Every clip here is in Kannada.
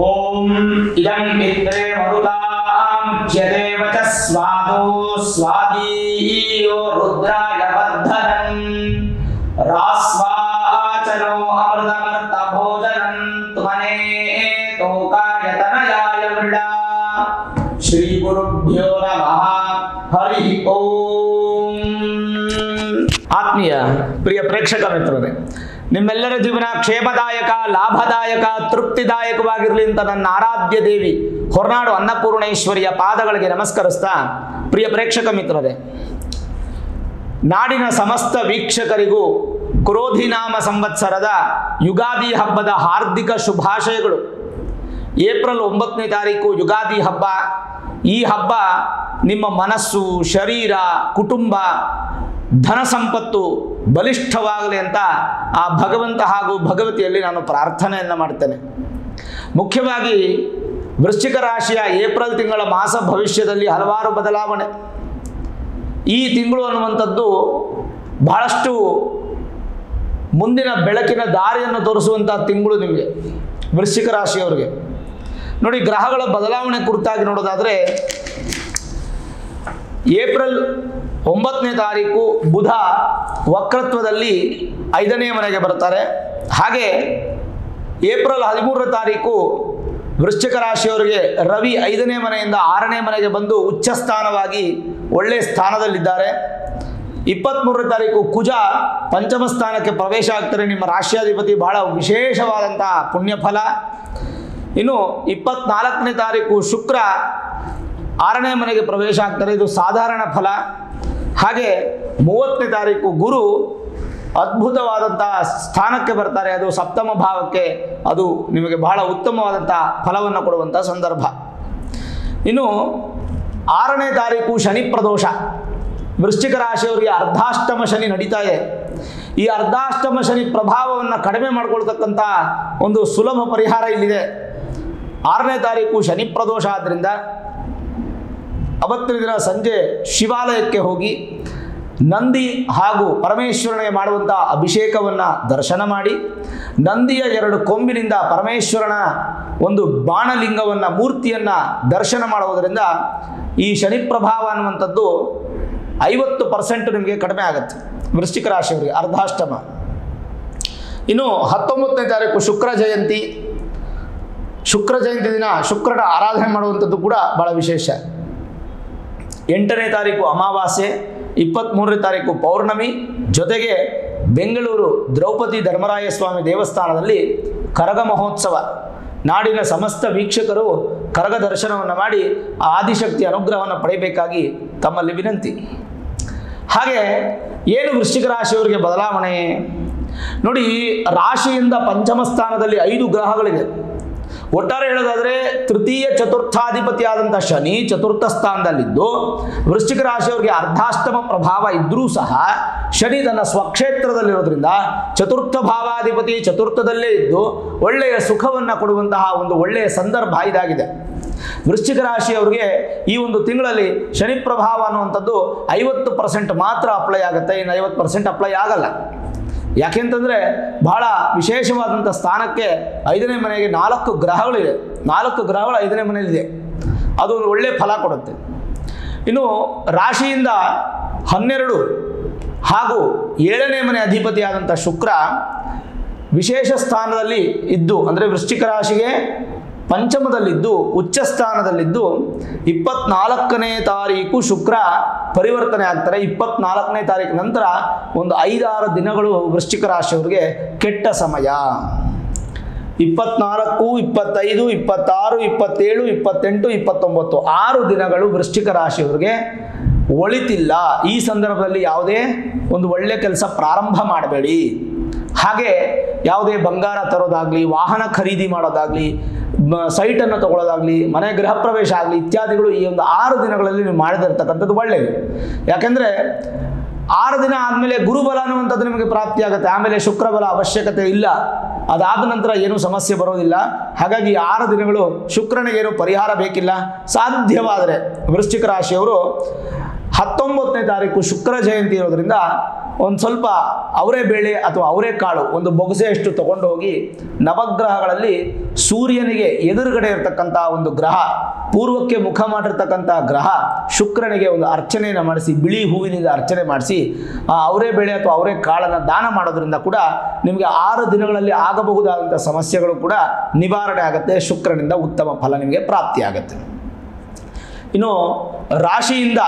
ಓಂ ಇದಂ ಇಂದ್ರೇ ಮರುತಾಮುಚ್ಯತೆ ವಚಃ ಸ್ವಾದೋ ಸ್ವಾದೀಯೋ ರುದ್ರಾಯ ವರ್ಧನಂ ರಾಸ್ವಾಚನೋ ಅಮೃತಮರ್ತ ಭೋಜನಂ ತುಮನೇ ತೋಕಾಯ ತನಯಾಯ ಮೃಡ. ಶ್ರೀ ಗುರುಭ್ಯೋ ನಮಃ. ಹರಿ ಓಂ. ಆತ್ಮೀಯ ಪ್ರಿಯ ಪ್ರೇಕ್ಷಕ ಮಿತ್ರರೇ, ನಿಮ್ಮೆಲ್ಲರ ಜೀವನ ಕ್ಷೇಮದಾಯಕ, ಲಾಭದಾಯಕ, ತೃಪ್ತಿದಾಯಕವಾಗಿರಲಿ ಅಂತ ನನ್ನ ಆರಾಧ್ಯ ದೇವಿ ಹೊರನಾಡು ಅನ್ನಪೂರ್ಣೇಶ್ವರಿಯ ಪಾದಗಳಿಗೆ ನಮಸ್ಕರಿಸ್ತಾ, ಪ್ರಿಯ ಪ್ರೇಕ್ಷಕ ಮಿತ್ರರೇ, ನಾಡಿನ ಸಮಸ್ತ ವೀಕ್ಷಕರಿಗೂ ಕ್ರೋಧಿನಾಮ ಸಂವತ್ಸರದ ಯುಗಾದಿ ಹಬ್ಬದ ಹಾರ್ದಿಕ ಶುಭಾಶಯಗಳು. ಏಪ್ರಿಲ್ 9ನೇ ತಾರೀಕು ಯುಗಾದಿ ಹಬ್ಬ. ಈ ಹಬ್ಬ ನಿಮ್ಮ ಮನಸ್ಸು, ಶರೀರ, ಕುಟುಂಬ, ಧನ ಸಂಪತ್ತು ಬಲಿಷ್ಠವಾಗಲಿ ಅಂತ ಆ ಭಗವಂತ ಹಾಗೂ ಭಗವತಿಯಲ್ಲಿ ನಾನು ಪ್ರಾರ್ಥನೆಯನ್ನು ಮಾಡ್ತೇನೆ. ಮುಖ್ಯವಾಗಿ ವೃಶ್ಚಿಕ ರಾಶಿಯ ಏಪ್ರಿಲ್ ತಿಂಗಳ ಮಾಸ ಭವಿಷ್ಯದಲ್ಲಿ ಹಲವಾರು ಬದಲಾವಣೆ. ಈ ತಿಂಗಳು ಅನ್ನುವಂಥದ್ದು ಬಹಳಷ್ಟು ಮುಂದಿನ ಬೆಳಕಿನ ದಾರಿಯನ್ನು ತೋರಿಸುವಂಥ ತಿಂಗಳು ನಿಮಗೆ ವೃಶ್ಚಿಕ ರಾಶಿಯವರಿಗೆ. ನೋಡಿ, ಗ್ರಹಗಳ ಬದಲಾವಣೆ ಕುರಿತಾಗಿ ನೋಡೋದಾದರೆ ಏಪ್ರಿಲ್ 9ನೇ ತಾರೀಕು ಬುಧ ವಕ್ರತ್ವದಲ್ಲಿ 5ನೇ ಮನೆಗೆ ಬರ್ತಾರೆ. ಹಾಗೆ ಏಪ್ರಿಲ್ 13ನೇ ತಾರೀಕು ವೃಶ್ಚಿಕ ರಾಶಿಯವರಿಗೆ ರವಿ 5ನೇ ಮನೆಯಿಂದ 6ನೇ ಮನೆಗೆ ಬಂದು ಉಚ್ಚ ಸ್ಥಾನವಾಗಿ ಒಳ್ಳೆಯ ಸ್ಥಾನದಲ್ಲಿದ್ದಾರೆ. 23ನೇ ತಾರೀಕು ಕುಜ ಪಂಚಮ ಸ್ಥಾನಕ್ಕೆ ಪ್ರವೇಶ ಆಗ್ತಾರೆ. ನಿಮ್ಮ ರಾಶಿಯಾಧಿಪತಿ ಬಹಳ ವಿಶೇಷವಾದಂಥ ಪುಣ್ಯಫಲ. ಇನ್ನು 24ನೇ ತಾರೀಕು ಶುಕ್ರ 6ನೇ ಮನೆಗೆ ಪ್ರವೇಶ ಆಗ್ತಾರೆ. ಇದು ಸಾಧಾರಣ ಫಲ. ಹಾಗೆ 30ನೇ ತಾರೀಕು ಗುರು ಅದ್ಭುತವಾದಂಥ ಸ್ಥಾನಕ್ಕೆ ಬರ್ತಾರೆ. ಅದು ಸಪ್ತಮ ಭಾವಕ್ಕೆ. ಅದು ನಿಮಗೆ ಬಹಳ ಉತ್ತಮವಾದಂಥ ಫಲವನ್ನು ಕೊಡುವಂಥ ಸಂದರ್ಭ. ಇನ್ನು 6ನೇ ತಾರೀಕು ಶನಿ ಪ್ರದೋಷ. ವೃಶ್ಚಿಕ ರಾಶಿಯವರಿಗೆ ಅರ್ಧಾಷ್ಟಮ ಶನಿ ನಡೀತಾ ಇದೆ. ಈ ಅರ್ಧಾಷ್ಟಮ ಶನಿ ಪ್ರಭಾವವನ್ನು ಕಡಿಮೆ ಮಾಡಿಕೊಳ್ತಕ್ಕಂಥ ಒಂದು ಸುಲಭ ಪರಿಹಾರ ಇಲ್ಲಿದೆ. 6ನೇ ತಾರೀಕು ಶನಿ ಪ್ರದೋಷ ಆದ್ದರಿಂದ ಅವತ್ತಿನ ದಿನ ಸಂಜೆ ಶಿವಾಲಯಕ್ಕೆ ಹೋಗಿ ನಂದಿ ಹಾಗೂ ಪರಮೇಶ್ವರನಿಗೆ ಮಾಡುವಂಥ ಅಭಿಷೇಕವನ್ನು ದರ್ಶನ ಮಾಡಿ, ನಂದಿಯ 2 ಕೊಂಬಿನಿಂದ ಪರಮೇಶ್ವರನ ಒಂದು ಬಾಣಲಿಂಗವನ್ನು, ಮೂರ್ತಿಯನ್ನು ದರ್ಶನ ಮಾಡುವುದರಿಂದ ಈ ಶನಿ ಪ್ರಭಾವ ಅನ್ನುವಂಥದ್ದು 50% ನಿಮಗೆ ಕಡಿಮೆ ಆಗುತ್ತೆ ವೃಶ್ಚಿಕ ರಾಶಿಯವರಿಗೆ, ಅರ್ಧಾಷ್ಟಮ. ಇನ್ನು 19ನೇ ತಾರೀಕು ಶುಕ್ರ ಜಯಂತಿ. ಶುಕ್ರ ಜಯಂತಿ ದಿನ ಶುಕ್ರನ ಆರಾಧನೆ ಮಾಡುವಂಥದ್ದು ಕೂಡ ಬಹಳ ವಿಶೇಷ. 8ನೇ ತಾರೀಕು ಅಮಾವಾಸ್ಯೆ, 23ನೇ ತಾರೀಕು ಪೌರ್ಣಮಿ. ಜೊತೆಗೆ ಬೆಂಗಳೂರು ದ್ರೌಪದಿ ಧರ್ಮರಾಯ ಸ್ವಾಮಿ ದೇವಸ್ಥಾನದಲ್ಲಿ ಕರಗ ಮಹೋತ್ಸವ. ನಾಡಿನ ಸಮಸ್ತ ವೀಕ್ಷಕರು ಕರಗ ದರ್ಶನವನ್ನು ಮಾಡಿ ಆದಿಶಕ್ತಿ ಅನುಗ್ರಹವನ್ನು ಪಡೆಯಬೇಕಾಗಿ ತಮ್ಮಲ್ಲಿ ವಿನಂತಿ. ಹಾಗೆ ಏನು ವೃಶ್ಚಿಕ ರಾಶಿಯವರಿಗೆ ಬದಲಾವಣೆ ನೋಡಿ, ರಾಶಿಯಿಂದ ಪಂಚಮ ಸ್ಥಾನದಲ್ಲಿ 5 ಗ್ರಹಗಳಿದೆ. ಒಟ್ಟಾರೆ ಹೇಳೋದಾದರೆ ತೃತೀಯ ಚತುರ್ಥಾಧಿಪತಿಯಾದಂಥ ಶನಿ ಚತುರ್ಥ ಸ್ಥಾನದಲ್ಲಿದ್ದು, ವೃಶ್ಚಿಕ ರಾಶಿಯವರಿಗೆ ಅರ್ಧಾಷ್ಟಮ ಪ್ರಭಾವ ಇದ್ದರೂ ಸಹ ಶನಿ ತನ್ನ ಸ್ವಕ್ಷೇತ್ರದಲ್ಲಿರೋದ್ರಿಂದ ಚತುರ್ಥ ಭಾವಾಧಿಪತಿ ಚತುರ್ಥದಲ್ಲೇ ಇದ್ದು ಒಳ್ಳೆಯ ಸುಖವನ್ನು ಕೊಡುವಂತಹ ಒಂದು ಒಳ್ಳೆಯ ಸಂದರ್ಭ ಇದಾಗಿದೆ. ವೃಶ್ಚಿಕ ರಾಶಿಯವರಿಗೆ ಈ ಒಂದು ತಿಂಗಳಲ್ಲಿ ಶನಿ ಪ್ರಭಾವ ಅನ್ನುವಂಥದ್ದು 50% ಮಾತ್ರ ಅಪ್ಲೈ ಆಗುತ್ತೆ. ಇನ್ನು 50% ಅಪ್ಲೈ ಆಗಲ್ಲ. ಯಾಕೆಂತಂದರೆ ಬಹಳ ವಿಶೇಷವಾದಂಥ ಸ್ಥಾನಕ್ಕೆ 5ನೇ ಮನೆಗೆ 4 ಗ್ರಹಗಳಿದೆ. 4 ಗ್ರಹಗಳು 5ನೇ ಮನೆಯಲ್ಲಿದೆ. ಅದು ಒಂದು ಒಳ್ಳೆಯ ಫಲ ಕೊಡುತ್ತೆ. ಇನ್ನು ರಾಶಿಯಿಂದ 12 ಹಾಗೂ 7ನೇ ಮನೆ ಅಧಿಪತಿಯಾದಂಥ ಶುಕ್ರ ವಿಶೇಷ ಸ್ಥಾನದಲ್ಲಿ ಇದ್ದು, ಅಂದರೆ ವೃಶ್ಚಿಕ ರಾಶಿಗೆ ಪಂಚಮದಲ್ಲಿದ್ದು ಉಚ್ಚ ಸ್ಥಾನದಲ್ಲಿದ್ದು 24ನೇ ತಾರೀಕು ಶುಕ್ರ ಪರಿವರ್ತನೆ ಆಗ್ತಾರೆ. 24ನೇ ತಾರೀಕು ನಂತರ ಒಂದು 5-6 ದಿನಗಳು ವೃಶ್ಚಿಕ ರಾಶಿಯವರಿಗೆ ಕೆಟ್ಟ ಸಮಯ. 24, 25, 26, 27, 28, 29 6 ದಿನಗಳು ವೃಶ್ಚಿಕ ರಾಶಿಯವರಿಗೆ ಒಳಿತಿಲ್ಲ. ಈ ಸಂದರ್ಭದಲ್ಲಿ ಯಾವುದೇ ಒಂದು ಒಳ್ಳೆಯ ಕೆಲಸ ಪ್ರಾರಂಭ ಮಾಡಬೇಡಿ. ಹಾಗೆ ಯಾವುದೇ ಬಂಗಾರ ತರೋದಾಗಲಿ, ವಾಹನ ಖರೀದಿ ಮಾಡೋದಾಗಲಿ, ಸೈಟನ್ನು ತಗೊಳ್ಳೋದಾಗಲಿ, ಮನೆ ಗೃಹ ಪ್ರವೇಶ ಆಗಲಿ ಇತ್ಯಾದಿಗಳು ಈ ಒಂದು 6 ದಿನಗಳಲ್ಲಿ ನೀವು ಮಾಡದಿರ್ತಕ್ಕಂಥದ್ದು ಒಳ್ಳೆಯದು. ಯಾಕೆಂದರೆ 6 ದಿನ ಆದಮೇಲೆ ಗುರುಬಲ ಅನ್ನುವಂಥದ್ದು ನಿಮಗೆ ಪ್ರಾಪ್ತಿಯಾಗುತ್ತೆ. ಆಮೇಲೆ ಶುಕ್ರಬಲ ಅವಶ್ಯಕತೆ ಇಲ್ಲ. ಅದಾದ ನಂತರ ಏನೂ ಸಮಸ್ಯೆ ಬರೋದಿಲ್ಲ. ಹಾಗಾಗಿ 6 ದಿನಗಳು ಶುಕ್ರನಿಗೇನು ಪರಿಹಾರ ಬೇಕಿಲ್ಲ. ಸಾಧ್ಯವಾದರೆ ವೃಶ್ಚಿಕ ರಾಶಿಯವರು 19ನೇ ತಾರೀಕು ಶುಕ್ರ ಜಯಂತಿ ಇರೋದ್ರಿಂದ ಒಂದು ಸ್ವಲ್ಪ ಅವರೇ ಬೇಳೆ ಅಥವಾ ಅವರೇ ಕಾಳು ಒಂದು ಬೊಗಸೆಯಷ್ಟು ತಗೊಂಡು ಹೋಗಿ ನವಗ್ರಹಗಳಲ್ಲಿ ಸೂರ್ಯನಿಗೆ ಎದುರುಗಡೆ ಇರತಕ್ಕಂಥ ಒಂದು ಗ್ರಹ, ಪೂರ್ವಕ್ಕೆ ಮುಖ ಮಾಡಿರ್ತಕ್ಕಂಥ ಗ್ರಹ ಶುಕ್ರನಿಗೆ ಒಂದು ಅರ್ಚನೆಯನ್ನು ಮಾಡಿಸಿ, ಬಿಳಿ ಹೂವಿನಿಂದ ಅರ್ಚನೆ ಮಾಡಿಸಿ ಆ ಅವರೇ ಬೇಳೆ ಅಥವಾ ಅವರೇ ಕಾಳನ್ನು ದಾನ ಮಾಡೋದ್ರಿಂದ ಕೂಡ ನಿಮಗೆ 6 ದಿನಗಳಲ್ಲಿ ಆಗಬಹುದಾದಂಥ ಸಮಸ್ಯೆಗಳು ಕೂಡ ನಿವಾರಣೆ ಆಗುತ್ತೆ. ಶುಕ್ರನಿಂದ ಉತ್ತಮ ಫಲ ನಿಮಗೆ ಪ್ರಾಪ್ತಿಯಾಗುತ್ತೆ. ಇನ್ನು ರಾಶಿಯಿಂದ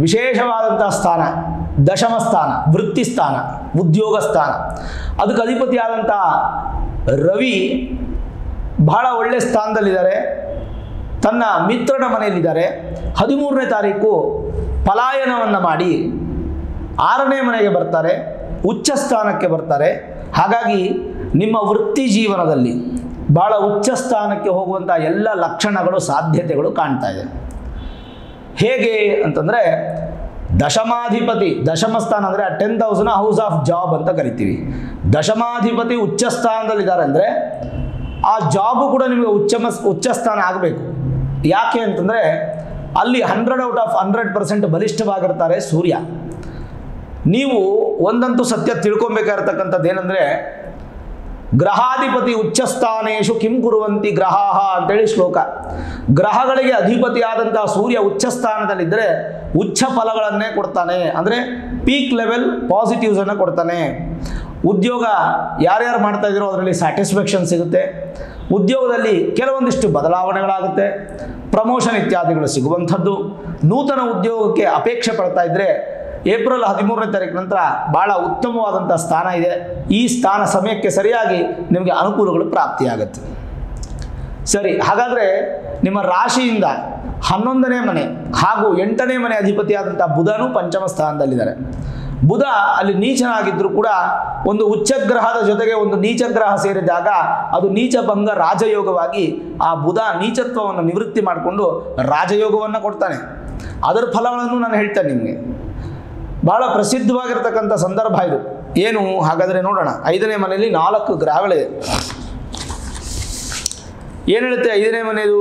ವಿಶೇಷವಾದಂಥ ಸ್ಥಾನ ದಶಮ ಸ್ಥಾನ, ವೃತ್ತಿ ಸ್ಥಾನ, ಉದ್ಯೋಗ ಸ್ಥಾನ. ಅದಕ್ಕೆ ಅಧಿಪತಿಯಾದಂಥ ರವಿ ಬಹಳ ಒಳ್ಳೆಯ ಸ್ಥಾನದಲ್ಲಿದ್ದಾರೆ, ತನ್ನ ಮಿತ್ರನ ಮನೆಯಲ್ಲಿದ್ದಾರೆ. 13ನೇ ತಾರೀಕು ಪಲಾಯನವನ್ನು ಮಾಡಿ 6ನೇ ಮನೆಗೆ ಬರ್ತಾರೆ, ಉಚ್ಚ ಸ್ಥಾನಕ್ಕೆ ಬರ್ತಾರೆ. ಹಾಗಾಗಿ ನಿಮ್ಮ ವೃತ್ತಿ ಜೀವನದಲ್ಲಿ ಬಹಳ ಉಚ್ಚ ಸ್ಥಾನಕ್ಕೆ ಹೋಗುವಂಥ ಎಲ್ಲ ಲಕ್ಷಣಗಳು ಸಾಧ್ಯತೆಗಳು ಕಾಣ್ತಾ ಇದೆ. ಹೇಗೆ ಅಂತಂದರೆ ದಶಮಾಧಿಪತಿ, ದಶಮ ಸ್ಥಾನ ಅಂದರೆ 10th ಹೌಸ್ನ ಹೌಸ್ ಆಫ್ ಜಾಬ್ ಅಂತ ಕರಿತೀವಿ. ದಶಮಾಧಿಪತಿ ಉಚ್ಚ ಸ್ಥಾನದಲ್ಲಿದ್ದಾರೆ ಅಂದರೆ ಆ ಜಾಬು ಕೂಡ ನಿಮಗೆ ಉಚ್ಚ ಸ್ಥಾನ ಆಗಬೇಕು. ಯಾಕೆ ಅಂತಂದರೆ ಅಲ್ಲಿ 100 ಔಟ್ ಆಫ್ 100% ಬಲಿಷ್ಠವಾಗಿರ್ತಾರೆ ಸೂರ್ಯ. ನೀವು ಒಂದಂತೂ ಸತ್ಯ ತಿಳ್ಕೊಬೇಕಾಗಿರ್ತಕ್ಕಂಥದ್ದು ಏನಂದರೆ ಗ್ರಹಾಧಿಪತಿ ಉಚ್ಚಸ್ಥಾನೇಶು ಕಿಂ ಕುರುವಂತಿ ಗ್ರಹಾಹ ಅಂತೇಳಿ ಶ್ಲೋಕ. ಗ್ರಹಗಳಿಗೆ ಅಧಿಪತಿಯಾದಂತಹ ಸೂರ್ಯ ಉಚ್ಚ ಸ್ಥಾನದಲ್ಲಿದ್ದರೆ ಉಚ್ಚ ಫಲಗಳನ್ನೇ ಕೊಡ್ತಾನೆ, ಅಂದರೆ ಪೀಕ್ ಲೆವೆಲ್ ಪಾಸಿಟಿವ್ಸನ್ನು ಕೊಡ್ತಾನೆ. ಉದ್ಯೋಗ ಯಾರ್ಯಾರು ಮಾಡ್ತಾ ಇದ್ದೀರೋ ಅದರಲ್ಲಿ ಸ್ಯಾಟಿಸ್ಫ್ಯಾಕ್ಷನ್ ಸಿಗುತ್ತೆ. ಉದ್ಯೋಗದಲ್ಲಿ ಕೆಲವೊಂದಿಷ್ಟು ಬದಲಾವಣೆಗಳಾಗುತ್ತೆ, ಪ್ರಮೋಷನ್ ಇತ್ಯಾದಿಗಳು ಸಿಗುವಂಥದ್ದು. ನೂತನ ಉದ್ಯೋಗಕ್ಕೆ ಅಪೇಕ್ಷೆ ಪಡ್ತಾ ಇದ್ದರೆ ಏಪ್ರಿಲ್ 13ನೇ ತಾರೀಕು ನಂತರ ಭಾಳ ಉತ್ತಮವಾದಂಥ ಸ್ಥಾನ ಇದೆ. ಈ ಸ್ಥಾನ ಸಮಯಕ್ಕೆ ಸರಿಯಾಗಿ ನಿಮಗೆ ಅನುಕೂಲಗಳು ಪ್ರಾಪ್ತಿಯಾಗುತ್ತೆ. ಸರಿ, ಹಾಗಾದರೆ ನಿಮ್ಮ ರಾಶಿಯಿಂದ 11ನೇ ಮನೆ ಹಾಗೂ 8ನೇ ಮನೆ ಅಧಿಪತಿಯಾದಂಥ ಬುಧನು ಪಂಚಮ ಸ್ಥಾನದಲ್ಲಿದ್ದಾರೆ. ಬುಧ ಅಲ್ಲಿ ನೀಚನಾಗಿದ್ದರೂ ಕೂಡ ಒಂದು ಉಚ್ಚಗ್ರಹದ ಜೊತೆಗೆ ಒಂದು ನೀಚಗ್ರಹ ಸೇರಿದಾಗ ಅದು ನೀಚಭಂಗ ರಾಜಯೋಗವಾಗಿ ಆ ಬುಧ ನೀಚತ್ವವನ್ನು ನಿವೃತ್ತಿ ಮಾಡಿಕೊಂಡು ರಾಜಯೋಗವನ್ನು ಕೊಡ್ತಾನೆ. ಅದರ ಫಲಗಳನ್ನು ನಾನು ಹೇಳ್ತೇನೆ ನಿಮಗೆ. ಬಹಳ ಪ್ರಸಿದ್ಧವಾಗಿರ್ತಕ್ಕಂಥ ಸಂದರ್ಭ ಇದು. ಏನು ಹಾಗಾದರೆ ನೋಡೋಣ. 5ನೇ ಮನೆಯಲ್ಲಿ 4 ಗ್ರಹಗಳಿದೆ. ಏನು ಹೇಳುತ್ತೆ 5ನೇ ಮನೆಯದು?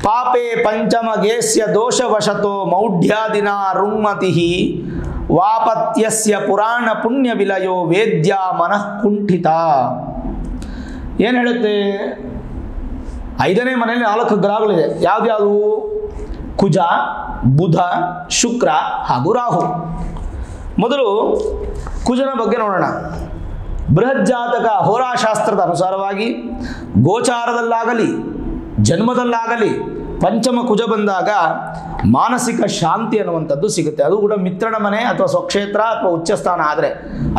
ಪಾಪೆ ಪಂಚಮ ಗೇಸ್ಯ ದೋಷವಶತೋ ಮೌಢ್ಯಾದಿನ ರುಂಮತಿ ವಾಪತ್ಯಸ್ಯ ಪುರಾಣ ಪುಣ್ಯ ವಿಲಯೋ ವೇದ್ಯ ಮನಃ ಕುಂಠಿತ. ಏನು ಹೇಳುತ್ತೆ? 5ನೇ ಮನೆಯಲ್ಲಿ 4 ಗ್ರಹಗಳಿದೆ. ಯಾವ್ದ್ಯಾವುದು? ಕುಜ, ಬುಧ, ಶುಕ್ರ ಹಾಗೂ ರಾಹು. ಮೊದಲು ಕುಜನ ಬಗ್ಗೆ ನೋಡೋಣ. ಬೃಹಜ್ಜಾತಕ ಹೋರಾಶಾಸ್ತ್ರದ ಅನುಸಾರವಾಗಿ ಗೋಚಾರದಲ್ಲಾಗಲಿ ಜನ್ಮದಲ್ಲಾಗಲಿ ಪಂಚಮ ಕುಜ ಬಂದಾಗ ಮಾನಸಿಕ ಶಾಂತಿ ಅನ್ನುವಂಥದ್ದು ಸಿಗುತ್ತೆ. ಅದು ಕೂಡ ಮಿತ್ರನ ಮನೆ ಅಥವಾ ಸ್ವಕ್ಷೇತ್ರ ಅಥವಾ ಉಚ್ಚಸ್ಥಾನ ಆದರೆ,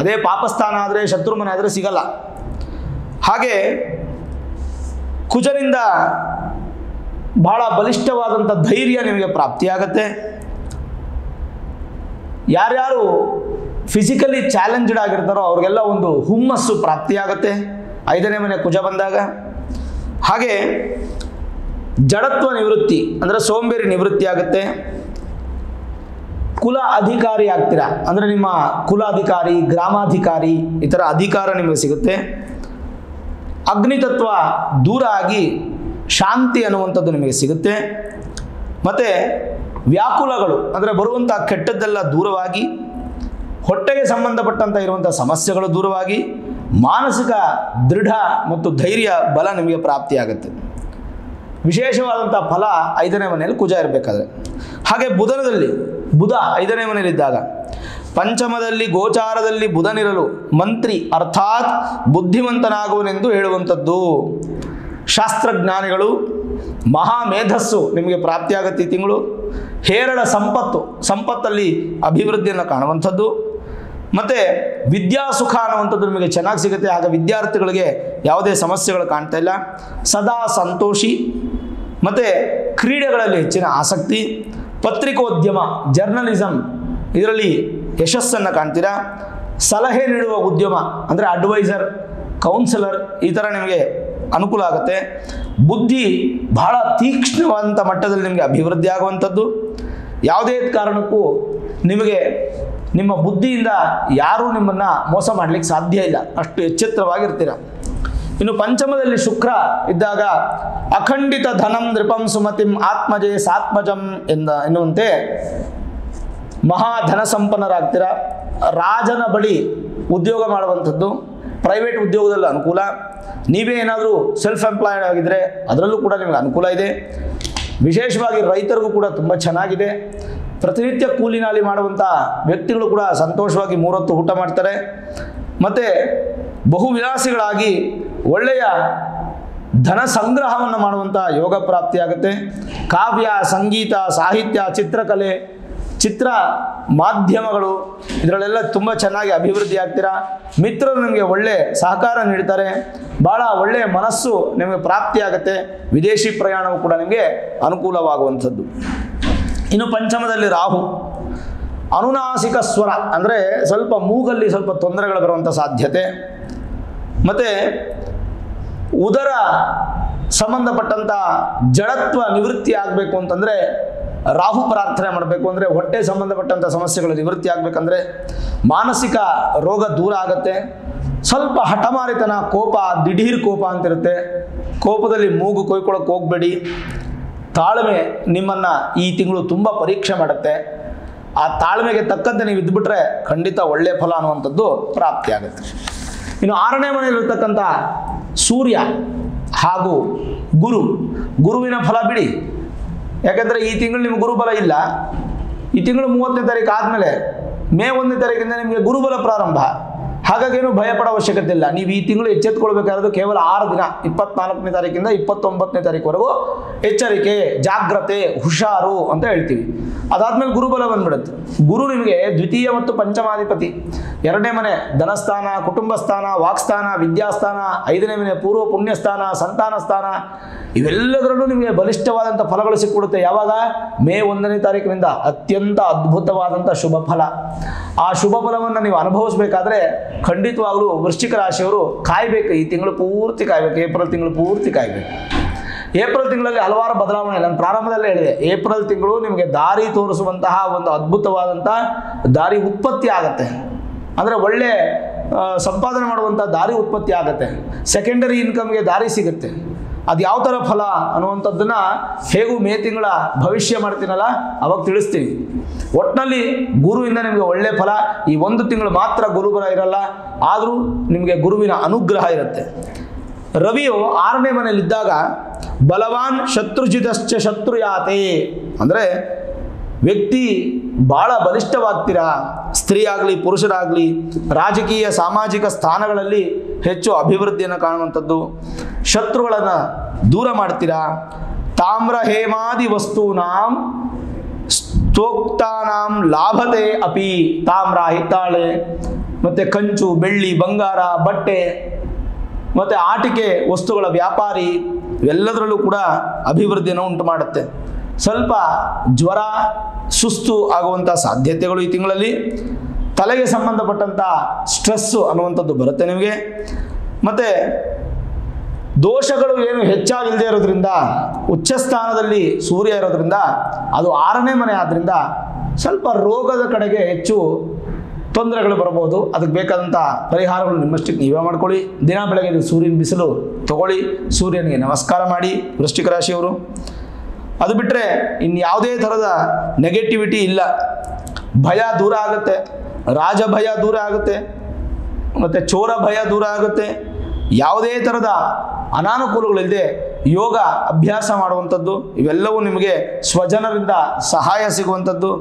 ಅದೇ ಪಾಪಸ್ಥಾನ ಆದರೆ ಶತ್ರು ಮನೆ ಆದರೆ ಸಿಗಲ್ಲ. ಹಾಗೆ ಕುಜನಿಂದ ಬಹಳ ಬಲಿಷ್ಠವಾದಂಥ ಧೈರ್ಯ ನಿಮಗೆ ಪ್ರಾಪ್ತಿಯಾಗತ್ತೆ. ಯಾರ್ಯಾರು ಫಿಸಿಕಲಿ ಚಾಲೆಂಜ್ಡ್ ಆಗಿರ್ತಾರೋ ಅವ್ರಿಗೆಲ್ಲ ಒಂದು ಹುಮ್ಮಸ್ಸು ಪ್ರಾಪ್ತಿಯಾಗತ್ತೆ 5ನೇ ಮನೆ ಕುಜ ಬಂದಾಗ. ಹಾಗೆ ಜಡತ್ವ ನಿವೃತ್ತಿ ಅಂದರೆ ಸೋಂಬೇರಿ ನಿವೃತ್ತಿ ಆಗುತ್ತೆ. ಕುಲ ಅಧಿಕಾರಿ ಆಗ್ತೀರಾ, ಅಂದರೆ ನಿಮ್ಮ ಕುಲಾಧಿಕಾರಿ, ಗ್ರಾಮಾಧಿಕಾರಿ ಈ ಥರ ಅಧಿಕಾರ ನಿಮಗೆ ಸಿಗುತ್ತೆ. ಅಗ್ನಿತತ್ವ ದೂರ ಆಗಿ ಶಾಂತಿ ಅನ್ನುವಂಥದ್ದು ನಿಮಗೆ ಸಿಗುತ್ತೆ. ಮತ್ತು ವ್ಯಾಕುಲಗಳು ಅಂದರೆ ಬರುವಂಥ ಕೆಟ್ಟದ್ದೆಲ್ಲ ದೂರವಾಗಿ, ಹೊಟ್ಟೆಗೆ ಸಂಬಂಧಪಟ್ಟಂಥ ಇರುವಂಥ ಸಮಸ್ಯೆಗಳು ದೂರವಾಗಿ, ಮಾನಸಿಕ ದೃಢ ಮತ್ತು ಧೈರ್ಯ ಬಲ ನಿಮಗೆ ಪ್ರಾಪ್ತಿಯಾಗುತ್ತೆ. ವಿಶೇಷವಾದಂಥ ಫಲ 5ನೇ ಮನೆಯಲ್ಲಿ ಕುಜ ಇರಬೇಕಾದ್ರೆ. ಹಾಗೆ ಬುಧನದಲ್ಲಿ ಬುಧ 5ನೇ ಮನೆಯಲ್ಲಿದ್ದಾಗ ಪಂಚಮದಲ್ಲಿ ಗೋಚಾರದಲ್ಲಿ ಬುಧನಿರಲು ಮಂತ್ರಿ ಅರ್ಥಾತ್ ಬುದ್ಧಿವಂತನಾಗುವನೆಂದು ಹೇಳುವಂಥದ್ದು. ಶಾಸ್ತ್ರಜ್ಞಾನಿಗಳು, ಮಹಾಮೇಧಸ್ಸು ನಿಮಗೆ ಪ್ರಾಪ್ತಿಯಾಗತ್ತೆ ಈ ತಿಂಗಳು. ಹೇರಳ ಸಂಪತ್ತಲ್ಲಿ ಅಭಿವೃದ್ಧಿಯನ್ನು ಕಾಣುವಂಥದ್ದು. ಮತ್ತು ವಿದ್ಯಾಸುಖ ಅನ್ನುವಂಥದ್ದು ನಿಮಗೆ ಚೆನ್ನಾಗಿ ಸಿಗುತ್ತೆ. ಆಗ ವಿದ್ಯಾರ್ಥಿಗಳಿಗೆ ಯಾವುದೇ ಸಮಸ್ಯೆಗಳು ಕಾಣ್ತಾ ಇಲ್ಲ. ಸದಾ ಸಂತೋಷಿ. ಮತ್ತು ಕ್ರೀಡೆಗಳಲ್ಲಿ ಹೆಚ್ಚಿನ ಆಸಕ್ತಿ. ಪತ್ರಿಕೋದ್ಯಮ, ಜರ್ನಲಿಸಮ್ ಇದರಲ್ಲಿ ಯಶಸ್ಸನ್ನು ಕಾಣ್ತೀರಾ. ಸಲಹೆ ನೀಡುವ ಉದ್ಯಮ ಅಂದರೆ ಅಡ್ವೈಸರ್, ಕೌನ್ಸಿಲರ್ ಈ ಥರ ನಿಮಗೆ ಅನುಕೂಲ ಆಗುತ್ತೆ. ಬುದ್ಧಿ ಬಹಳ ತೀಕ್ಷ್ಣವಾದಂಥ ಮಟ್ಟದಲ್ಲಿ ನಿಮಗೆ ಅಭಿವೃದ್ಧಿ ಆಗುವಂಥದ್ದು. ಯಾವುದೇ ಕಾರಣಕ್ಕೂ ನಿಮಗೆ ನಿಮ್ಮ ಬುದ್ಧಿಯಿಂದ ಯಾರೂ ನಿಮ್ಮನ್ನು ಮೋಸ ಮಾಡಲಿಕ್ಕೆ ಸಾಧ್ಯ ಇಲ್ಲ, ಅಷ್ಟು ಎಚ್ಚೆತ್ತರವಾಗಿರ್ತೀರ. ಇನ್ನು ಪಂಚಮದಲ್ಲಿ ಶುಕ್ರ ಇದ್ದಾಗ ಅಖಂಡಿತ ಧನಂ ನೃಪಂ ಸುಮತಿಂ ಆತ್ಮಜೇ ಸಾತ್ಮಜಂ ಎನ್ನುವಂತೆ ಮಹಾಧನ ಸಂಪನ್ನರಾಗ್ತೀರಾ. ರಾಜನ ಬಳಿ ಉದ್ಯೋಗ ಮಾಡುವಂಥದ್ದು, ಪ್ರೈವೇಟ್ ಉದ್ಯೋಗದಲ್ಲಿ ಅನುಕೂಲ. ನೀವೇ ಏನಾದರೂ ಸೆಲ್ಫ್ ಎಂಪ್ಲಾಯ್ಡ್ ಆಗಿದ್ದರೆ ಅದರಲ್ಲೂ ಕೂಡ ನಿಮಗೆ ಅನುಕೂಲ ಇದೆ. ವಿಶೇಷವಾಗಿ ರೈತರಿಗೂ ಕೂಡ ತುಂಬ ಚೆನ್ನಾಗಿದೆ. ಪ್ರತಿನಿತ್ಯ ಕೂಲಿ ನಾಲಿ ಮಾಡುವಂಥ ವ್ಯಕ್ತಿಗಳು ಕೂಡ ಸಂತೋಷವಾಗಿ 3 ಹೊತ್ತು ಊಟ ಮಾಡ್ತಾರೆ. ಮತ್ತು ಬಹುವಿಲಾಸಿಗಳಾಗಿ ಒಳ್ಳೆಯ ಧನ ಸಂಗ್ರಹವನ್ನು ಮಾಡುವಂಥ ಯೋಗ ಪ್ರಾಪ್ತಿಯಾಗುತ್ತೆ. ಕಾವ್ಯ, ಸಂಗೀತ, ಸಾಹಿತ್ಯ, ಚಿತ್ರಕಲೆ, ಚಿತ್ರ ಮಾಧ್ಯಮಗಳು ಇದರಲ್ಲೆಲ್ಲ ತುಂಬ ಚೆನ್ನಾಗಿ ಅಭಿವೃದ್ಧಿ ಆಗ್ತೀರಾ. ಮಿತ್ರರು ನಿಮಗೆ ಒಳ್ಳೆ ಸಹಕಾರ ನೀಡ್ತಾರೆ. ಭಾಳ ಒಳ್ಳೆಯ ಮನಸ್ಸು ನಿಮಗೆ ಪ್ರಾಪ್ತಿಯಾಗುತ್ತೆ. ವಿದೇಶಿ ಪ್ರಯಾಣವು ಕೂಡ ನಿಮಗೆ ಅನುಕೂಲವಾಗುವಂಥದ್ದು. ಇನ್ನು ಪಂಚಮದಲ್ಲಿ ರಾಹು, ಅನುನಾಸಿಕ ಸ್ವರ ಅಂದರೆ ಸ್ವಲ್ಪ ಮೂಗಲ್ಲಿ ಸ್ವಲ್ಪ ತೊಂದರೆಗಳು ಬರುವಂಥ ಸಾಧ್ಯತೆ. ಮತ್ತು ಉದರ ಸಂಬಂಧಪಟ್ಟಂಥ ಜಡತ್ವ ನಿವೃತ್ತಿ ಆಗಬೇಕು ಅಂತಂದರೆ ರಾಹು ಪ್ರಾರ್ಥನೆ ಮಾಡಬೇಕು. ಅಂದರೆ ಹೊಟ್ಟೆ ಸಂಬಂಧಪಟ್ಟಂಥ ಸಮಸ್ಯೆಗಳು ನಿವೃತ್ತಿ ಆಗಬೇಕಂದ್ರೆ ಮಾನಸಿಕ ರೋಗ ದೂರ ಆಗುತ್ತೆ. ಸ್ವಲ್ಪ ಹಠಮಾರಿತನ, ಕೋಪ, ದಿಢೀರ್ ಕೋಪ ಅಂತಿರುತ್ತೆ. ಕೋಪದಲ್ಲಿ ಮೂಗು ಕೊಯ್ಕೊಳ್ಳೋಕೆ ಹೋಗಬೇಡಿ. ತಾಳ್ಮೆ ನಿಮ್ಮನ್ನು ಈ ತಿಂಗಳು ತುಂಬ ಪರೀಕ್ಷೆ ಮಾಡುತ್ತೆ. ಆ ತಾಳ್ಮೆಗೆ ತಕ್ಕಂತೆ ನೀವು ಇದ್ದುಬಿಟ್ರೆ ಖಂಡಿತ ಒಳ್ಳೆಯ ಫಲ ಅನ್ನುವಂಥದ್ದು ಪ್ರಾಪ್ತಿಯಾಗುತ್ತೆ. ಇನ್ನು 6ನೇ ಮನೆಯಲ್ಲಿರ್ತಕ್ಕಂಥ ಸೂರ್ಯ ಹಾಗೂ ಗುರುವಿನ ಫಲ ಬಿಡಿ. ಯಾಕೆಂದರೆ ಈ ತಿಂಗಳು ನಿಮ್ಗೆ ಗುರುಬಲ ಇಲ್ಲ. ಈ ತಿಂಗಳು 30ನೇ ತಾರೀಕು ಆದಮೇಲೆ ಮೇ 1ನೇ ತಾರೀಕಿಂದ ನಿಮಗೆ ಗುರುಬಲ ಪ್ರಾರಂಭ. ಹಾಗಾಗಿ ಏನು ಭಯಪಡೋ ಅವಶ್ಯಕತೆ ಇಲ್ಲ. ನೀವು ಈ ತಿಂಗಳು ಎಚ್ಚೆತ್ತುಕೊಳ್ಬೇಕಾದ್ರೆ ಕೇವಲ 6 ದಿನ, 24ನೇ ತಾರೀಕಿಂದ 29ನೇ ತಾರೀಕುವರೆಗೂ ಎಚ್ಚರಿಕೆ, ಜಾಗ್ರತೆ, ಹುಷಾರು ಅಂತ ಹೇಳ್ತೀವಿ. ಅದಾದ್ಮೇಲೆ ಗುರುಬಲ ಬಂದ್ಬಿಡುತ್ತೆ. ಗುರು ನಿಮಗೆ ದ್ವಿತೀಯ ಮತ್ತು ಪಂಚಮಾಧಿಪತಿ. 2ನೇ ಮನೆ ಧನಸ್ಥಾನ, ಕುಟುಂಬ ಸ್ಥಾನ, ವಾಕ್ಸ್ಥಾನ, ವಿದ್ಯಾಸ್ಥಾನ. 5ನೇ ಮನೆ ಪೂರ್ವ ಪುಣ್ಯಸ್ಥಾನ, ಸಂತಾನ ಸ್ಥಾನ. ಇವೆಲ್ಲದರಲ್ಲೂ ನಿಮಗೆ ಬಲಿಷ್ಠವಾದಂಥ ಫಲಗಳು ಸಿಕ್ಕಿಬಿಡುತ್ತೆ. ಯಾವಾಗ? ಮೇ 1ನೇ ತಾರೀಕಿನಿಂದ ಅತ್ಯಂತ ಅದ್ಭುತವಾದಂಥ ಶುಭ ಫಲ. ಆ ಶುಭ ಫಲವನ್ನು ನೀವು ಅನುಭವಿಸಬೇಕಾದ್ರೆ ಖಂಡಿತವಾಗಲೂ ವೃಶ್ಚಿಕ ರಾಶಿಯವರು ಕಾಯಬೇಕು. ಈ ತಿಂಗಳು ಪೂರ್ತಿ ಕಾಯಬೇಕು. ಏಪ್ರಿಲ್ ತಿಂಗಳು ಪೂರ್ತಿ ಕಾಯಬೇಕು. ಏಪ್ರಿಲ್ ತಿಂಗಳಲ್ಲಿ ಹಲವಾರು ಬದಲಾವಣೆ. ನಾನು ಪ್ರಾರಂಭದಲ್ಲೇ ಹೇಳಿದೆ, ಏಪ್ರಿಲ್ ತಿಂಗಳು ನಿಮಗೆ ದಾರಿ ತೋರಿಸುವಂತಹ ಒಂದು ಅದ್ಭುತವಾದಂಥ ದಾರಿ ಉತ್ಪತ್ತಿ ಆಗುತ್ತೆ. ಅಂದರೆ ಒಳ್ಳೆ ಸಂಪಾದನೆ ಮಾಡುವಂಥ ದಾರಿ ಉತ್ಪತ್ತಿ ಆಗುತ್ತೆ. ಸೆಕೆಂಡರಿ ಇನ್ಕಮ್ಗೆ ದಾರಿ ಸಿಗುತ್ತೆ. ಅದು ಯಾವ ಥರ ಫಲ ಅನ್ನುವಂಥದ್ದನ್ನು ಹೇಗೂ ಮೇ ತಿಂಗಳ ಭವಿಷ್ಯ ಮಾಡ್ತೀನಲ್ಲ ಅವಾಗ ತಿಳಿಸ್ತೀವಿ. ಒಟ್ಟಿನಲ್ಲಿ ಗುರುವಿಂದ ನಿಮಗೆ ಒಳ್ಳೆ ಫಲ. ಈ 1 ತಿಂಗಳು ಮಾತ್ರ ಗುರುಬಲ ಇರಲ್ಲ, ಆದರೂ ನಿಮಗೆ ಗುರುವಿನ ಅನುಗ್ರಹ ಇರುತ್ತೆ. ರವಿಯು 6ನೇ ಮನೆಯಲ್ಲಿದ್ದಾಗ ಬಲವಾನ್ ಶತ್ರುಜಿತಶ್ಚ ಶತ್ರುಯಾತೆ ಅಂದರೆ ವ್ಯಕ್ತಿ ಭಾಳ ಬಲಿಷ್ಠವಾಗ್ತೀರಾ. ಸ್ತ್ರೀ ಆಗಲಿ ಪುರುಷರಾಗಲಿ ರಾಜಕೀಯ ಸಾಮಾಜಿಕ ಸ್ಥಾನಗಳಲ್ಲಿ ಹೆಚ್ಚು ಅಭಿವೃದ್ಧಿಯನ್ನು ಕಾಣುವಂಥದ್ದು. ಶತ್ರುಗಳನ್ನು ದೂರ ಮಾಡ್ತೀರಾ. ತಾಮ್ರ ಹೇಮಾದಿ ವಸ್ತೂನಾಂ ಸ್ತೋಕ್ತಾನಾಂ ಲಾಭತೆ ಅಪಿ. ತಾಮ್ರ, ಹಿತ್ತಾಳೆ, ಮತ್ತು ಕಂಚು, ಬೆಳ್ಳಿ, ಬಂಗಾರ, ಬಟ್ಟೆ ಮತ್ತು ಆಟಿಕೆ ವಸ್ತುಗಳ ವ್ಯಾಪಾರಿ ಇವೆಲ್ಲದರಲ್ಲೂ ಕೂಡ ಅಭಿವೃದ್ಧಿಯನ್ನು ಉಂಟು ಮಾಡುತ್ತೆ. ಸ್ವಲ್ಪ ಜ್ವರ, ಸುಸ್ತು ಆಗುವಂಥ ಸಾಧ್ಯತೆಗಳು ಈ ತಿಂಗಳಲ್ಲಿ. ತಲೆಗೆ ಸಂಬಂಧಪಟ್ಟಂಥ ಸ್ಟ್ರೆಸ್ಸು ಅನ್ನುವಂಥದ್ದು ಬರುತ್ತೆ ನಿಮಗೆ. ಮತ್ತು ದೋಷಗಳು ಏನು ಹೆಚ್ಚಾಗಿಲ್ಲದೆ ಇರೋದ್ರಿಂದ, ಉಚ್ಚ ಸ್ಥಾನದಲ್ಲಿ ಸೂರ್ಯ ಇರೋದ್ರಿಂದ, ಅದು 6ನೇ ಮನೆ ಆದ್ದರಿಂದ ಸ್ವಲ್ಪ ರೋಗದ ಕಡೆಗೆ ಹೆಚ್ಚು ತೊಂದರೆಗಳು ಬರಬಹುದು. ಅದಕ್ಕೆ ಬೇಕಾದಂಥ ಪರಿಹಾರಗಳು ನಿಮ್ಮಷ್ಟಕ್ಕೆ ನೀವೇ ಮಾಡ್ಕೊಳ್ಳಿ. ದಿನ ಬೆಳಗ್ಗೆ ಸೂರ್ಯನ ಬಿಸಿಲು ತಗೊಳ್ಳಿ, ಸೂರ್ಯನಿಗೆ ನಮಸ್ಕಾರ ಮಾಡಿ ವೃಶ್ಚಿಕ ರಾಶಿಯವರು. ಅದು ಬಿಟ್ಟರೆ ಇನ್ಯಾವುದೇ ಥರದ ನೆಗೆಟಿವಿಟಿ ಇಲ್ಲ. ಭಯ ದೂರ ಆಗುತ್ತೆ, ರಾಜಭಯ ದೂರ ಆಗುತ್ತೆ, ಮತ್ತು ಚೋರ ಭಯ ದೂರ ಆಗುತ್ತೆ. ಯಾವುದೇ ಥರದ ಅನಾನುಕೂಲಗಳಿಲ್ಲದೆ ಯೋಗ ಅಭ್ಯಾಸ ಮಾಡುವಂಥದ್ದು, ಇವೆಲ್ಲವೂ ನಿಮಗೆ ಸ್ವಜನರಿಂದ ಸಹಾಯ ಸಿಗುವಂಥದ್ದು,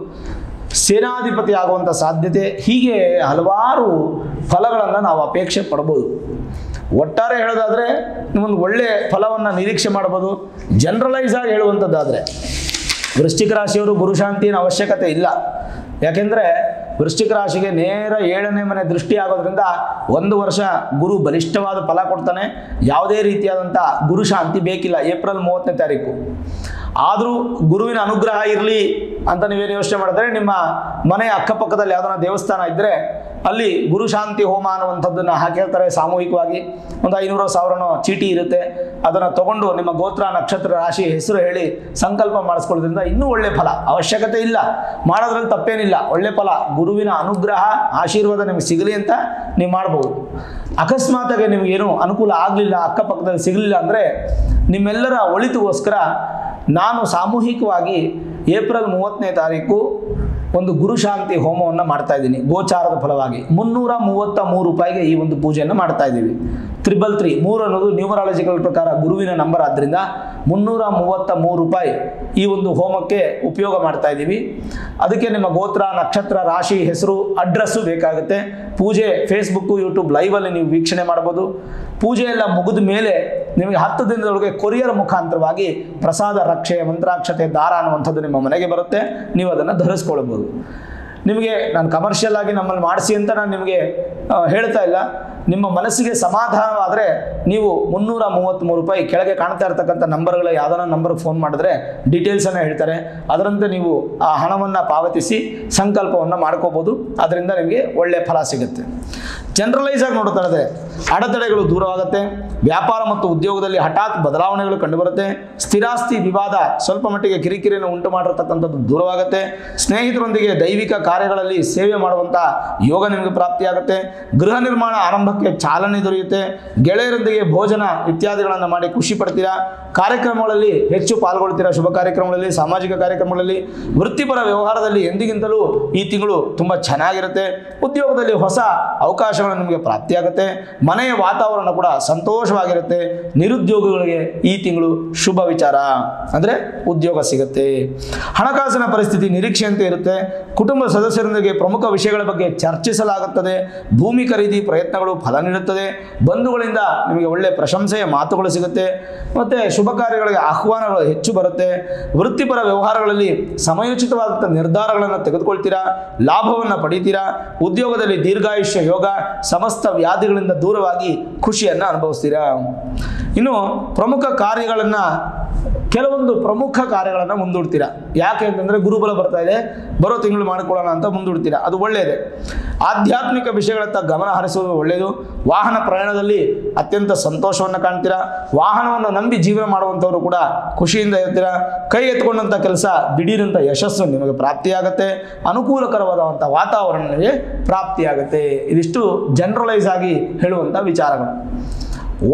ಸೇನಾಧಿಪತಿ ಆಗುವಂಥ ಸಾಧ್ಯತೆ. ಹೀಗೆ ಹಲವಾರು ಫಲಗಳನ್ನು ನಾವು ಅಪೇಕ್ಷೆ ಪಡ್ಬೋದು. ಒಟ್ಟಾರೆ ಹೇಳೋದಾದರೆ ನಿಮ್ಮೊಂದು ಒಳ್ಳೆಯ ಫಲವನ್ನು ನಿರೀಕ್ಷೆ ಮಾಡ್ಬೋದು. ಜನರಲೈಸ್ ಆಗಿ ಹೇಳುವಂಥದ್ದಾದರೆ ವೃಶ್ಚಿಕ ರಾಶಿಯವರು ಗುರುಶಾಂತಿಯ ಅವಶ್ಯಕತೆ ಇಲ್ಲ. ಯಾಕೆಂದರೆ ವೃಶ್ಚಿಕ ರಾಶಿಗೆ ನೇರ 7ನೇ ಮನೆ ದೃಷ್ಟಿ ಆಗೋದ್ರಿಂದ 1 ವರ್ಷ ಗುರು ಬಲಿಷ್ಠವಾದ ಫಲ ಕೊಡ್ತಾನೆ. ಯಾವುದೇ ರೀತಿಯಾದಂಥ ಗುರುಶಾಂತಿ ಬೇಕಿಲ್ಲ ಏಪ್ರಿಲ್ 30ನೇ ತಾರೀಕು. ಆದರೂ ಗುರುವಿನ ಅನುಗ್ರಹ ಇರಲಿ ಅಂತ ನೀವೇನು ಯೋಚನೆ ಮಾಡಿದ್ರೆ, ನಿಮ್ಮ ಮನೆಯ ಅಕ್ಕಪಕ್ಕದಲ್ಲಿ ಯಾವ್ದಾರ ದೇವಸ್ಥಾನ ಇದ್ದರೆ ಅಲ್ಲಿ ಗುರುಶಾಂತಿ ಹೋಮ ಅನ್ನುವಂಥದ್ದನ್ನು ಹಾಕಿರ್ತಾರೆ ಸಾಮೂಹಿಕವಾಗಿ. ಒಂದು 500-1000 ಚೀಟಿ ಇರುತ್ತೆ. ಅದನ್ನು ತಗೊಂಡು ನಿಮ್ಮ ಗೋತ್ರ, ನಕ್ಷತ್ರ, ರಾಶಿ, ಹೆಸರು ಹೇಳಿ ಸಂಕಲ್ಪ ಮಾಡಿಸ್ಕೊಳ್ಳೋದ್ರಿಂದ ಇನ್ನೂ ಒಳ್ಳೆ ಫಲ. ಅವಶ್ಯಕತೆ ಇಲ್ಲ, ಮಾಡೋದ್ರಲ್ಲಿ ತಪ್ಪೇನಿಲ್ಲ. ಒಳ್ಳೆ ಫಲ, ಗುರುವಿನ ಅನುಗ್ರಹ ಆಶೀರ್ವಾದ ನಿಮಗೆ ಸಿಗಲಿ ಅಂತ ನೀವು ಮಾಡ್ಬೋದು. ಅಕಸ್ಮಾತಾಗಿ ನಿಮಗೇನು ಅನುಕೂಲ ಆಗಲಿಲ್ಲ, ಅಕ್ಕಪಕ್ಕದಲ್ಲಿ ಸಿಗಲಿಲ್ಲ ಅಂದರೆ ನಿಮ್ಮೆಲ್ಲರ ಒಳಿತಿಗೋಸ್ಕರ ನಾನು ಸಾಮೂಹಿಕವಾಗಿ ಏಪ್ರಿಲ್ 30ನೇ ತಾರೀಕು ಒಂದು ಗುರುಶಾಂತಿ ಹೋಮವನ್ನು ಮಾಡ್ತಾ ಇದ್ದೀನಿ ಗೋಚಾರದ ಫಲವಾಗಿ. 333 ರೂಪಾಯಿಗೆ ಈ ಒಂದು ಪೂಜೆಯನ್ನು ಮಾಡ್ತಾ ಇದ್ದೀವಿ. 333 3 ಅನ್ನೋದು ನ್ಯೂಮರಾಲಜಿಕಲ್ ಪ್ರಕಾರ ಗುರುವಿನ ನಂಬರ್ ಆದ್ದರಿಂದ 333 ರೂಪಾಯಿ ಈ ಒಂದು ಹೋಮಕ್ಕೆ ಉಪಯೋಗ ಮಾಡ್ತಾ ಇದ್ದೀವಿ. ಅದಕ್ಕೆ ನಿಮ್ಮ ಗೋತ್ರ, ನಕ್ಷತ್ರ, ರಾಶಿ, ಹೆಸರು, ಅಡ್ರೆಸ್ಸು ಬೇಕಾಗುತ್ತೆ. ಪೂಜೆ ಫೇಸ್ಬುಕ್ಕು, ಯೂಟ್ಯೂಬ್ ಲೈವಲ್ಲಿ ನೀವು ವೀಕ್ಷಣೆ ಮಾಡ್ಬೋದು. ಪೂಜೆ ಎಲ್ಲ ಮುಗಿದ ಮೇಲೆ ನಿಮಗೆ 10 ದಿನದೊಳಗೆ ಕೊರಿಯರ್ ಮುಖಾಂತರವಾಗಿ ಪ್ರಸಾದ, ರಕ್ಷೆ, ಮಂತ್ರಾಕ್ಷತೆ, ದಾರ ಅನ್ನುವಂಥದ್ದು ನಿಮ್ಮ ಮನೆಗೆ ಬರುತ್ತೆ. ನೀವು ಅದನ್ನು ಧರಿಸ್ಕೊಳ್ಬೋದು. ನಿಮಗೆ ನಾನು ಕಮರ್ಷಿಯಲ್ ಆಗಿ ನಮ್ಮಲ್ಲಿ ಮಾಡಿಸಿ ಅಂತ ನಾನು ನಿಮಗೆ ಹೇಳ್ತಾ ಇಲ್ಲ. ನಿಮ್ಮ ಮನಸ್ಸಿಗೆ ಸಮಾಧಾನವಾದರೆ ನೀವು 333 ರೂಪಾಯಿ ಕೆಳಗೆ ಕಾಣ್ತಾ ಇರ್ತಕ್ಕಂಥ ನಂಬರ್ಗಳ ಯಾವ್ದಾರ ನಂಬರ್ಗೆ ಫೋನ್ ಮಾಡಿದ್ರೆ ಡೀಟೇಲ್ಸನ್ನು ಹೇಳ್ತಾರೆ. ಅದರಂತೆ ನೀವು ಆ ಹಣವನ್ನು ಪಾವತಿಸಿ ಸಂಕಲ್ಪವನ್ನು ಮಾಡ್ಕೋಬೋದು. ಅದರಿಂದ ನಿಮಗೆ ಒಳ್ಳೆಯ ಫಲ ಸಿಗುತ್ತೆ. ಜನರಲೈಸ್ ಆಗಿ ನೋಡ್ತಾ ಇದ್ದರೆ ಅಡೆತಡೆಗಳು ದೂರವಾಗುತ್ತೆ. ವ್ಯಾಪಾರ ಮತ್ತು ಉದ್ಯೋಗದಲ್ಲಿ ಹಠಾತ್ ಬದಲಾವಣೆಗಳು ಕಂಡುಬರುತ್ತೆ. ಸ್ಥಿರಾಸ್ತಿ ವಿವಾದ ಸ್ವಲ್ಪ ಮಟ್ಟಿಗೆ ಕಿರಿಕಿರಿಯನ್ನು ಉಂಟು ಮಾಡಿರ್ತಕ್ಕಂಥದ್ದು ದೂರವಾಗುತ್ತೆ. ಸ್ನೇಹಿತರೊಂದಿಗೆ ದೈವಿಕ ಕಾರ್ಯಗಳಲ್ಲಿ ಸೇವೆ ಮಾಡುವಂಥ ಯೋಗ ನಿಮಗೆ ಪ್ರಾಪ್ತಿಯಾಗುತ್ತೆ. ಗೃಹ ನಿರ್ಮಾಣ ಆರಂಭಕ್ಕೆ ಚಾಲನೆ ದೊರೆಯುತ್ತೆ. ಗೆಳೆಯರೊಂದಿಗೆ ಭೋಜನ ಇತ್ಯಾದಿಗಳನ್ನು ಮಾಡಿ ಖುಷಿ ಪಡ್ತೀರಾ. ಕಾರ್ಯಕ್ರಮಗಳಲ್ಲಿ ಹೆಚ್ಚು ಪಾಲ್ಗೊಳ್ತೀರಾ. ಶುಭ ಕಾರ್ಯಕ್ರಮಗಳಲ್ಲಿ, ಸಾಮಾಜಿಕ ಕಾರ್ಯಕ್ರಮಗಳಲ್ಲಿ. ವೃತ್ತಿಪರ ವ್ಯವಹಾರದಲ್ಲಿ ಎಂದಿಗಿಂತಲೂ ಈ ತಿಂಗಳು ತುಂಬ ಚೆನ್ನಾಗಿರುತ್ತೆ. ಉದ್ಯೋಗದಲ್ಲಿ ಹೊಸ ಅವಕಾಶಗಳು ನಿಮಗೆ ಪ್ರಾಪ್ತಿಯಾಗುತ್ತೆ. ಮನೆಯ ವಾತಾವರಣ ಕೂಡ ಸಂತೋಷವಾಗಿರುತ್ತೆ. ನಿರುದ್ಯೋಗಿಗಳಿಗೆ ಈ ತಿಂಗಳು ಶುಭ ವಿಚಾರ ಅಂದರೆ ಉದ್ಯೋಗ ಸಿಗುತ್ತೆ. ಹಣಕಾಸಿನ ಪರಿಸ್ಥಿತಿ ನಿರೀಕ್ಷೆಯಂತೆ ಇರುತ್ತೆ. ಕುಟುಂಬ ಸದಸ್ಯರೊಂದಿಗೆ ಪ್ರಮುಖ ವಿಷಯಗಳ ಬಗ್ಗೆ ಚರ್ಚಿಸಲಾಗುತ್ತದೆ. ಭೂಮಿ ಖರೀದಿ ಪ್ರಯತ್ನಗಳು ಫಲ ನೀಡುತ್ತದೆ. ಬಂಧುಗಳಿಂದ ನಿಮಗೆ ಒಳ್ಳೆಯ ಪ್ರಶಂಸೆಯ ಮಾತುಗಳು ಸಿಗುತ್ತೆ. ಮತ್ತು ಶುಭ ಕಾರ್ಯಗಳಿಗೆ ಆಹ್ವಾನಗಳು ಹೆಚ್ಚು ಬರುತ್ತೆ. ವೃತ್ತಿಪರ ವ್ಯವಹಾರಗಳಲ್ಲಿ ಸಮಯೋಚಿತವಾದಂಥ ನಿರ್ಧಾರಗಳನ್ನು ತೆಗೆದುಕೊಳ್ತೀರಾ. ಲಾಭವನ್ನು ಪಡಿತೀರಾ. ಉದ್ಯೋಗದಲ್ಲಿ ದೀರ್ಘಾಯುಷ್ಯ ಯೋಗ, ಸಮಸ್ತ ವ್ಯಾಧಿಗಳಿಂದ ದೂರವಾಗಿ ಖುಷಿಯನ್ನು ಅನುಭವಿಸ್ತೀರಾ. ಇನ್ನು ಕೆಲವೊಂದು ಪ್ರಮುಖ ಕಾರ್ಯಗಳನ್ನು ಮುಂದೂಡ್ತೀರಾ. ಯಾಕೆ ಅಂತಂದರೆ ಗುರುಬಲ ಬರ್ತಾ ಇದೆ, ಬರೋ ತಿಂಗಳು ಮಾಡಿಕೊಳ್ಳೋಣ ಅಂತ ಮುಂದೂಡ್ತೀರಾ. ಅದು ಒಳ್ಳೆಯದೇ. ಆಧ್ಯಾತ್ಮಿಕ ವಿಷಯಗಳತ್ತ ಗಮನ ಹರಿಸುವುದು ಒಳ್ಳೆಯದು. ವಾಹನ ಪ್ರಯಾಣದಲ್ಲಿ ಅತ್ಯಂತ ಸಂತೋಷವನ್ನು ಕಾಣ್ತೀರಾ. ವಾಹನವನ್ನು ನಂಬಿ ಜೀವನ ಮಾಡುವಂಥವರು ಕೂಡ ಖುಷಿಯಿಂದ ಇರ್ತೀರಾ. ಕೈ ಎತ್ಕೊಂಡಂಥ ಕೆಲಸ ದಿಢೀರಂಥ ಯಶಸ್ಸು ನಿಮಗೆ ಪ್ರಾಪ್ತಿಯಾಗುತ್ತೆ. ಅನುಕೂಲಕರವಾದಂಥ ವಾತಾವರಣ ನಿಮಗೆ ಪ್ರಾಪ್ತಿಯಾಗುತ್ತೆ. ಇದಿಷ್ಟು ಜನರಲೈಸ್ ಆಗಿ ಹೇಳುವಂಥ ವಿಚಾರಗಳು.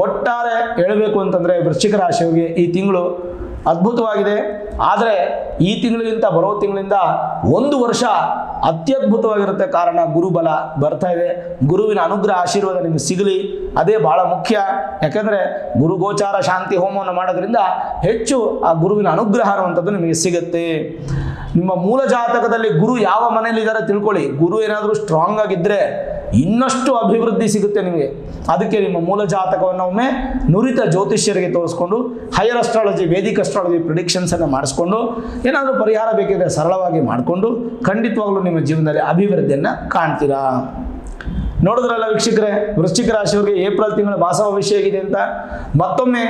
ಒಟ್ಟಾರೆ ಹೇಳಬೇಕು ಅಂತಂದರೆ ವೃಶ್ಚಿಕ ರಾಶಿಯವರಿಗೆ ಈ ತಿಂಗಳು ಅದ್ಭುತವಾಗಿದೆ. ಆದರೆ ಈ ತಿಂಗಳಿಗಿಂತ ಬರೋ ತಿಂಗಳಿಂದ 1 ವರ್ಷ ಅತ್ಯದ್ಭುತವಾಗಿರುತ್ತೆ. ಕಾರಣ ಗುರುಬಲ ಬರ್ತಾ ಇದೆ. ಗುರುವಿನ ಅನುಗ್ರಹ ಆಶೀರ್ವಾದ ನಿಮಗೆ ಸಿಗಲಿ, ಅದೇ ಬಹಳ ಮುಖ್ಯ. ಯಾಕೆಂದರೆ ಗುರು ಗೋಚಾರ ಶಾಂತಿ ಹೋಮವನ್ನು ಮಾಡೋದ್ರಿಂದ ಹೆಚ್ಚು ಆ ಗುರುವಿನ ಅನುಗ್ರಹ ಅನ್ನುವಂಥದ್ದು ನಿಮಗೆ ಸಿಗುತ್ತೆ. ನಿಮ್ಮ ಮೂಲ ಜಾತಕದಲ್ಲಿ ಗುರು ಯಾವ ಮನೆಯಲ್ಲಿ ಇದ್ದಾರೆ ತಿಳ್ಕೊಳ್ಳಿ. ಗುರು ಏನಾದರೂ ಸ್ಟ್ರಾಂಗ್ ಆಗಿದ್ದರೆ ಇನ್ನಷ್ಟು ಅಭಿವೃದ್ಧಿ ಸಿಗುತ್ತೆ ನಿಮಗೆ. ಅದಕ್ಕೆ ನಿಮ್ಮ ಮೂಲ ಜಾತಕವನ್ನು ಒಮ್ಮೆ ನುರಿತ ಜ್ಯೋತಿಷ್ಯರಿಗೆ ತೋರಿಸ್ಕೊಂಡು ಹೈಯರ್ ಅಸ್ಟ್ರಾಲಜಿ, ವೇದಿಕ್ ಅಸ್ಟ್ರಾಲಜಿ ಪ್ರಿಡಿಕ್ಷನ್ಸನ್ನು ಮಾಡಿಸ್ಕೊಂಡು ಏನಾದರೂ ಪರಿಹಾರ ಬೇಕಿದ್ರೆ ಸರಳವಾಗಿ ಮಾಡಿಕೊಂಡು ಖಂಡಿತವಾಗ್ಲೂ ನಿಮ್ಮ ಜೀವನದಲ್ಲಿ ಅಭಿವೃದ್ಧಿಯನ್ನು ಕಾಣ್ತೀರಾ. ನೋಡಿದ್ರಲ್ಲ ವೀಕ್ಷಕರೇ, ವೃಶ್ಚಿಕ ರಾಶಿಯವರಿಗೆ ಏಪ್ರಿಲ್ ತಿಂಗಳ ಮಾಸ ಭವಿಷ್ಯ ಹೇಗಿದೆ ಅಂತ. ಮತ್ತೊಮ್ಮೆ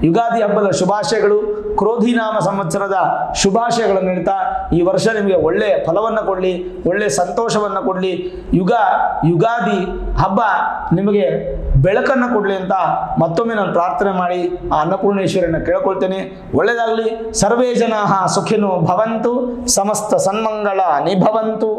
ಯುಗಾದಿ ಹಬ್ಬದ ಶುಭಾಶಯಗಳು, ಕ್ರೋಧಿನಾಮ ಸಂವತ್ಸರದ ಶುಭಾಶಯಗಳನ್ನು ನೀಡ್ತಾ ಈ ವರ್ಷ ನಿಮಗೆ ಒಳ್ಳೆಯ ಫಲವನ್ನು ಕೊಡಲಿ, ಒಳ್ಳೆಯ ಸಂತೋಷವನ್ನು ಕೊಡಲಿ. ಯುಗಾದಿ ಹಬ್ಬ ನಿಮಗೆ ಬೆಳಕನ್ನು ಕೊಡಲಿ ಅಂತ ಮತ್ತೊಮ್ಮೆ ನಾನು ಪ್ರಾರ್ಥನೆ ಮಾಡಿ ಆ ಅನ್ನಪೂರ್ಣೇಶ್ವರಿಯನ್ನು ಕೇಳ್ಕೊಳ್ತೇನೆ. ಒಳ್ಳೆಯದಾಗಲಿ. ಸರ್ವೇ ಜನಾಃ ಸುಖಿನೋ ಭವಂತು, ಸಮಸ್ತ ಸನ್ಮಂಗಳ ನಿಭವಂತು.